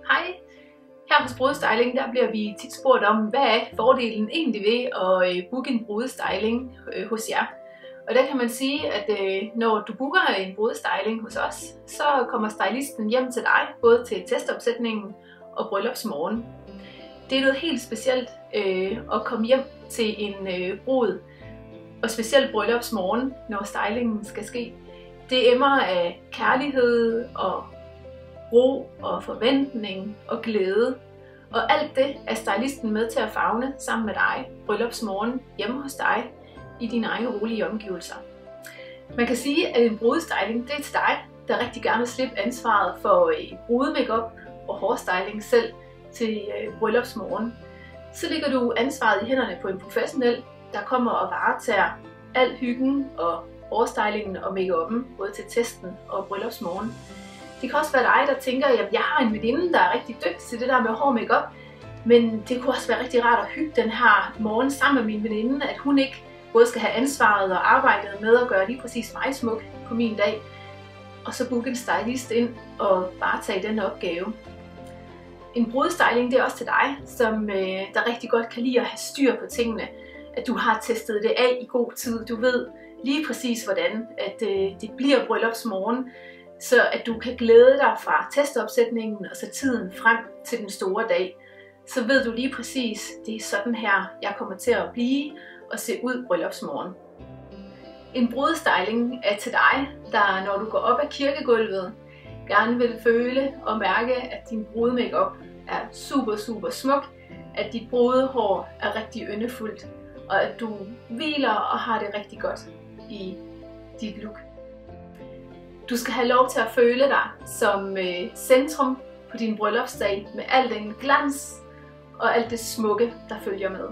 Hej! Her hos Brudestyling der bliver vi tit spurgt om, hvad er fordelen egentlig ved at booke en brudestyling hos jer. Og der kan man sige, at når du booker en brudestyling hos os, så kommer stylisten hjem til dig, både til testopsætningen og bryllupsmorgen. Det er noget helt specielt at komme hjem til en brud, og specielt bryllupsmorgen, når stylingen skal ske. Det emmer af kærlighed og ro og forventning og glæde. Og alt det er stylisten med til at favne sammen med dig bryllupsmorgen hjemme hos dig i dine egne rolige omgivelser. Man kan sige, at en brudestyling det er til dig, der rigtig gerne vil slippe ansvaret for brudemakeup og hårstyling selv til bryllupsmorgen. Så lægger du ansvaret i hænderne på en professionel, der kommer og varetager al hyggen og hårstylingen og make-up'en, både til testen og bryllupsmorgen. Det kan også være dig, der tænker, at jeg har en veninde, der er rigtig dygtig til det der med hår og make-up, men det kunne også være rigtig rart at hygge den her morgen sammen med min veninde, at hun ikke både skal have ansvaret og arbejdet med at gøre lige præcis mig smuk på min dag, og så booke en stylist ind og bare tage den opgave. En brudestyling det er også til dig, som der rigtig godt kan lide at have styr på tingene, at du har testet det af i god tid, du ved lige præcis hvordan at det bliver bryllupsmorgen, så at du kan glæde dig fra testopsætningen og så tiden frem til den store dag. Så ved du lige præcis, det er sådan her, jeg kommer til at blive og se ud bryllupsmorgen. En brudestyling er til dig, der når du går op ad kirkegulvet, gerne vil føle og mærke, at din brudemakeup er super smuk, at dit brudehår er rigtig yndefuldt, og at du hviler og har det rigtig godt i dit look. Du skal have lov til at føle dig som centrum på din bryllupsdag med al den glans og alt det smukke, der følger med.